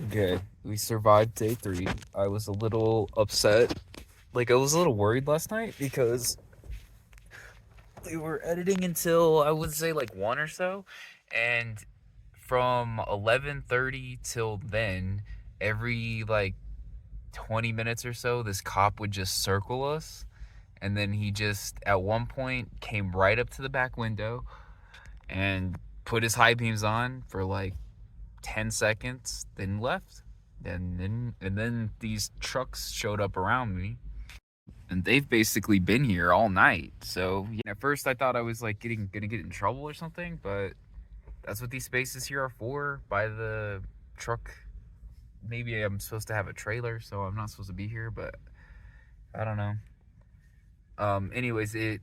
Okay, we survived day 3. I was a little upset. Like, I was a little worried last night because we were editing until, I would say, like 1 or so. And from 11:30 till then, every, like, 20 minutes or so, this cop would just circle us. And then he just, at one point, came right up to the back window and put his high beams on for, like, 10 seconds, then left. And then these trucks showed up around me, and they've basically been here all night. So yeah, at first I thought I was like gonna get in trouble or something, but that's what these spaces here are for. By the truck, maybe I'm supposed to have a trailer, so I'm not supposed to be here, but I don't know. Anyways, it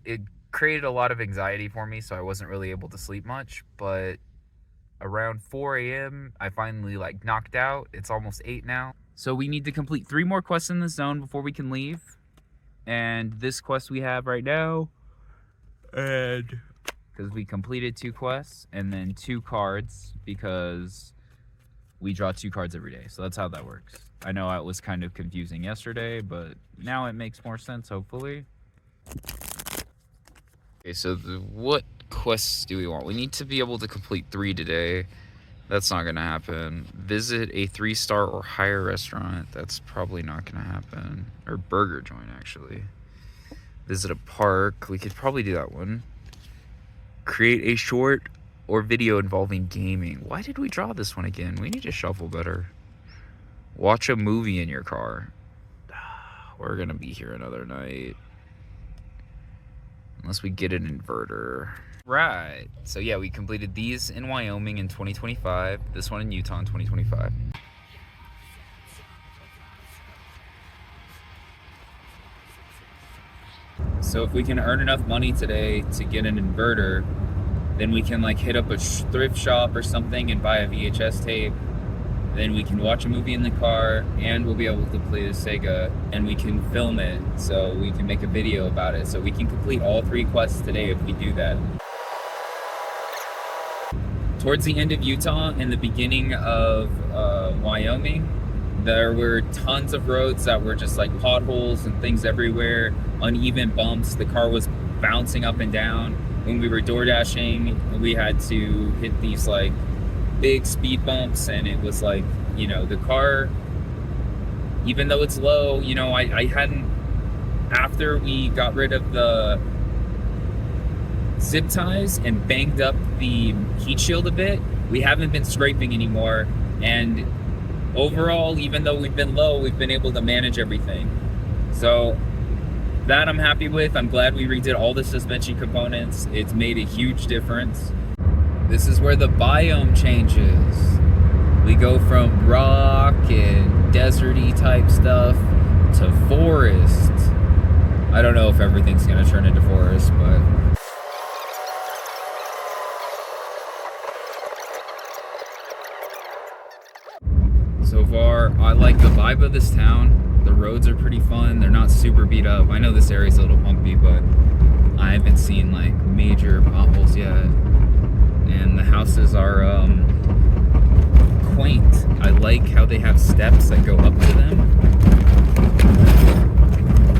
created a lot of anxiety for me, so I wasn't really able to sleep much. But around 4 a.m. I finally like knocked out. It's almost 8 now. So we need to complete 3 more quests in the zone before we can leave. And this quest we have right now, and because we completed 2 quests, and then 2 cards because we draw 2 cards every day. So that's how that works. I know it was kind of confusing yesterday, but now it makes more sense, hopefully. Okay, so what quests do we want? We need to be able to complete 3 today. That's not gonna happen. Visit a 3-star or higher restaurant. That's probably not gonna happen. Or burger joint, actually. Visit a park. We could probably do that one. Create a short or video involving gaming. Why did we draw this one again? We need to shuffle better. Watch a movie in your car. We're gonna be here another night. Unless we get an inverter. Right. So yeah, we completed these in Wyoming in 2025. This one in Utah in 2025. So if we can earn enough money today to get an inverter, then we can like hit up a thrift shop or something and buy a VHS tape. Then we can watch a movie in the car, and we'll be able to play the Sega, and we can film it, so we can make a video about it. So we can complete all 3 quests today if we do that. Towards the end of Utah and the beginning of Wyoming, there were tons of roads that were just like potholes and things everywhere, uneven bumps. The car was bouncing up and down. When we were door dashing, we had to hit these like big speed bumps, and it was like, you know, the car, even though it's low, you know, I hadn't, after we got rid of the zip ties and banged up the heat shield a bit, we haven't been scraping anymore. And overall, even though we've been low, we've been able to manage everything. So that I'm happy with. I'm glad we redid all the suspension components. It's made a huge difference. This is where the biome changes. We go from rock and deserty type stuff to forest. I don't know if everything's gonna turn into forest, but so far, I like the vibe of this town. The roads are pretty fun. They're not super beat up. I know this area's a little bumpy, but I haven't seen like major potholes yet. And the houses are quaint. I like how they have steps that go up to them.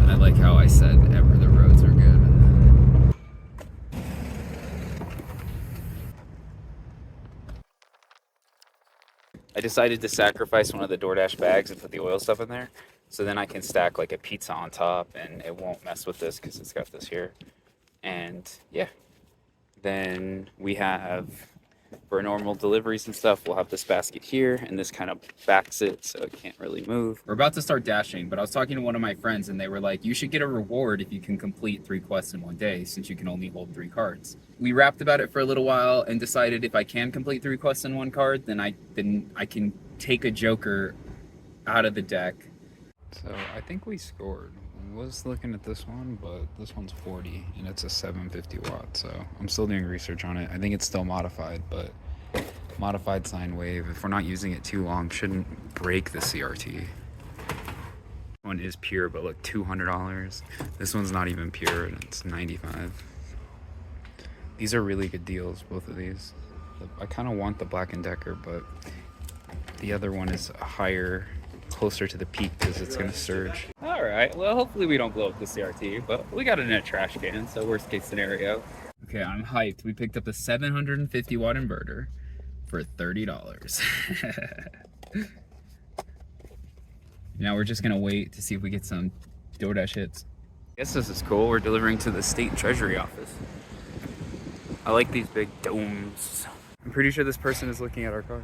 And I like how I said the roads are good. I decided to sacrifice one of the DoorDash bags and put the oil stuff in there, so then I can stack like a pizza on top and it won't mess with this because it's got this here. And yeah, then we have, for normal deliveries and stuff, we'll have this basket here, and this kind of backs it so it can't really move. We're about to start dashing, but I was talking to one of my friends, and they were like, you should get a reward if you can complete 3 quests in one day, since you can only hold 3 cards. We rapped about it for a little while and decided if I can complete 3 quests in one card, then I can take a joker out of the deck. So I think we scored. I was looking at this one, but this one's 40 and it's a 750 watt, so I'm still doing research on it. I think it's still modified, but modified sine wave, if we're not using it too long, shouldn't break the CRT. This one is pure, but look, $200. This one's not even pure and it's 95. These are really good deals, both of these. I kind of want the Black & Decker, but the other one is higher, closer to the peak because it's gonna surge. All right, well, hopefully we don't blow up the CRT, but we got it in a trash can, so worst case scenario. Okay, I'm hyped. We picked up a 750 watt inverter for $30. Now we're just gonna wait to see if we get some DoorDash hits. I guess this is cool. We're delivering to the state treasury office. I like these big domes. I'm pretty sure this person is looking at our car.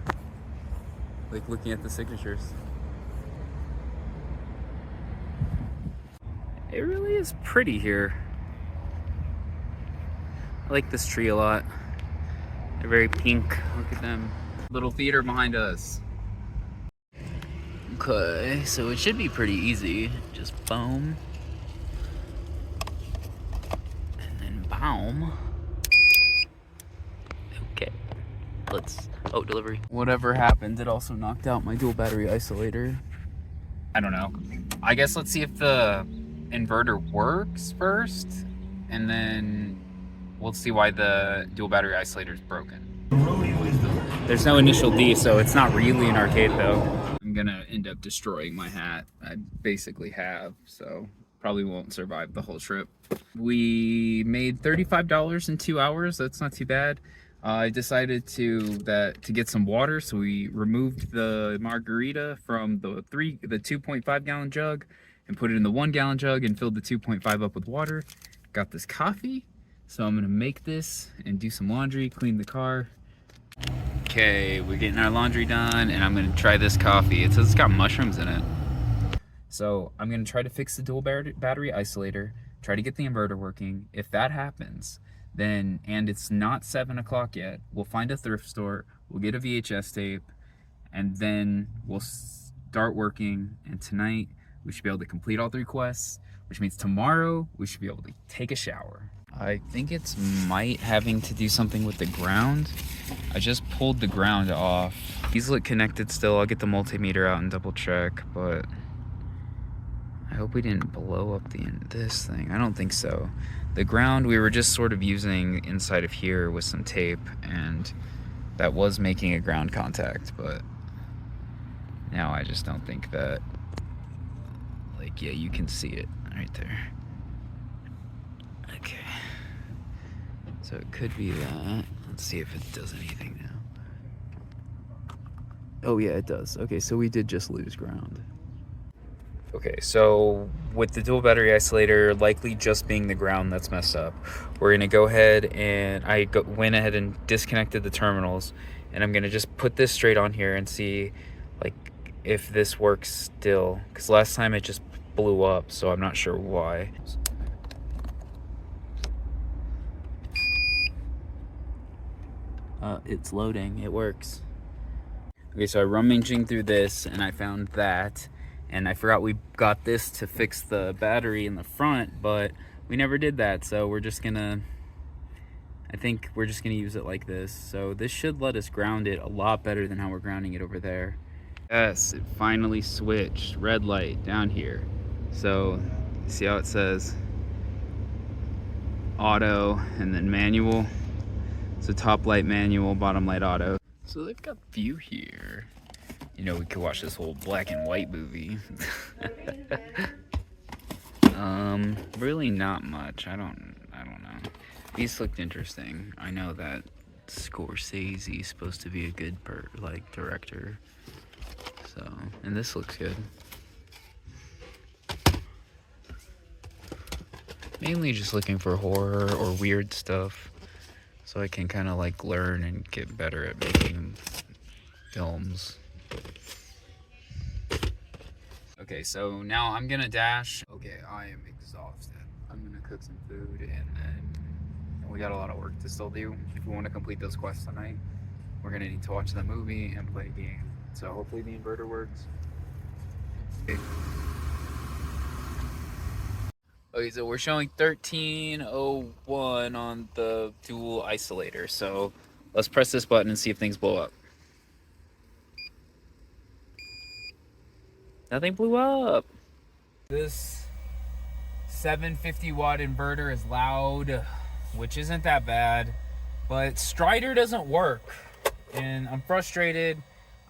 Like looking at the signatures. It really is pretty here. I like this tree a lot. They're very pink. Look at them. Little theater behind us. Okay, so it should be pretty easy. Just boom. And then boom. Okay. Oh, delivery. Whatever happened, it also knocked out my dual battery isolator. I don't know. I guess let's see if the inverter works first, and then we'll see why the dual battery isolator is broken. There's no initial D, so it's not really an arcade though. I'm gonna end up destroying my hat. I basically have, so probably won't survive the whole trip. We made $35 in 2 hours. That's not too bad. I decided to get some water, so we removed the margarita from the 2.5 gallon jug and put it in the 1 gallon jug and filled the 2.5 up with water. Got this coffee, so I'm gonna make this and do some laundry, clean the car. Okay, we're getting our laundry done, and I'm gonna try this coffee. It says it's got mushrooms in it. So I'm gonna try to fix the dual battery isolator, try to get the inverter working. If that happens, then, and it's not 7 o'clock yet, we'll find a thrift store, we'll get a VHS tape, and then we'll start working. And tonight, we should be able to complete all 3 quests, which means tomorrow, we should be able to take a shower. I think it's having to do something with the ground. I just pulled the ground off. These look connected still. I'll get the multimeter out and double check, but I hope we didn't blow up this thing. I don't think so. The ground we were just sort of using inside of here with some tape, and that was making a ground contact, but now I just don't think that, like, yeah, you can see it right there. Okay. So it could be that. Let's see if it does anything now. Oh yeah, it does. Okay, so we did just lose ground. Okay, so with the dual battery isolator likely just being the ground that's messed up, we're gonna go ahead and went ahead and disconnected the terminals, and I'm gonna just put this straight on here and see like if this works still, because last time it just blew up, so I'm not sure why. It's loading. It works. Okay, so I'm rummaging through this and I found that, and I forgot we got this to fix the battery in the front, but we never did that, so we're just gonna, I think we're just gonna use it like this. So this should let us ground it a lot better than how we're grounding it over there. Yes, it finally switched. Red light down here. So see how it says auto and then manual? So top light manual, bottom light auto. So they've got view here. You know, we could watch this whole black and white movie. Really not much. I don't know. These looked interesting. I know that Scorsese's supposed to be a good director. So, and this looks good. Mainly just looking for horror or weird stuff, so I can kind of like learn and get better at making films. Okay, so now I'm gonna dash. Okay, I am exhausted. I'm gonna cook some food, and then we got a lot of work to still do. If we want to complete those quests tonight, we're gonna need to watch the movie and play a game. So hopefully the inverter works. Okay, so we're showing 1301 on the dual isolator. So let's press this button and see if things blow up. Nothing blew up. This 750 watt inverter is loud, which isn't that bad, but Strider doesn't work, and I'm frustrated.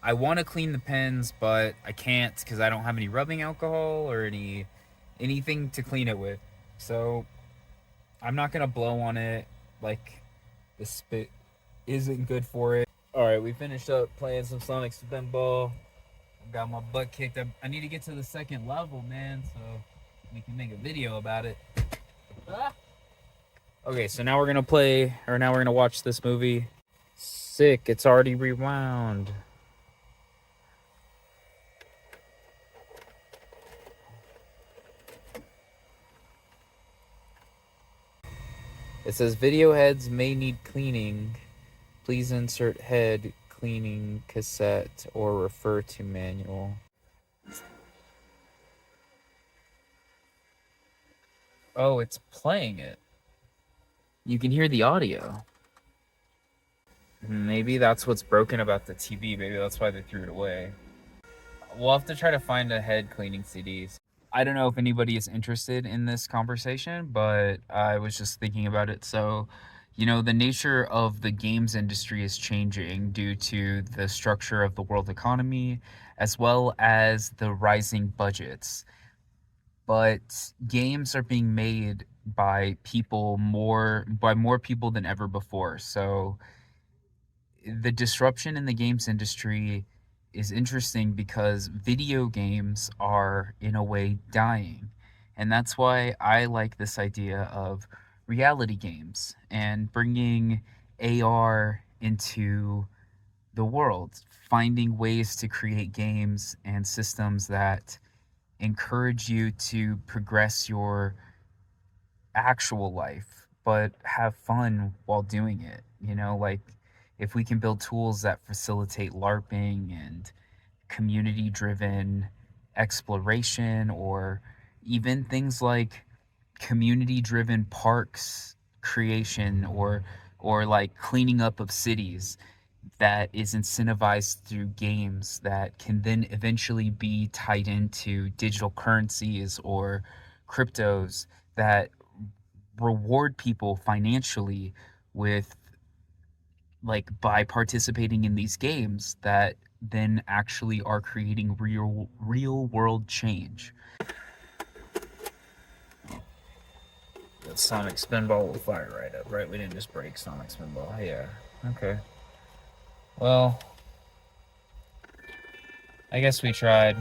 I want to clean the pens, but I can't because I don't have any rubbing alcohol or anything to clean it with. So I'm not gonna blow on it. Like the spit isn't good for it. All right, we finished up playing some Sonic Spinball. Got my butt kicked up. I need to get to the second level, man, so we can make a video about it. Ah. Okay, so now we're gonna now we're gonna watch this movie. Sick, it's already rewound. It says video heads may need cleaning. Please insert head cleaning cassette or refer to manual. Oh, it's playing it. You can hear the audio. Maybe that's what's broken about the TV. Maybe that's why they threw it away. We'll have to try to find a head cleaning CDs. I don't know if anybody is interested in this conversation, but I was just thinking about it. So, you know, the nature of the games industry is changing due to the structure of the world economy, as well as the rising budgets. But games are being made by more people than ever before. So the disruption in the games industry is interesting because video games are in a way dying. And that's why I like this idea of reality games and bringing AR into the world, finding ways to create games and systems that encourage you to progress your actual life, but have fun while doing it. You know, like if we can build tools that facilitate LARPing and community driven exploration, or even things like community driven parks creation, or like cleaning up of cities that is incentivized through games that can then eventually be tied into digital currencies or cryptos that reward people financially with, like, by participating in these games that then actually are creating real world change. The Sonic Spinball will fire right up, right? We didn't just break Sonic Spinball. Yeah. Okay. Well, I guess we tried.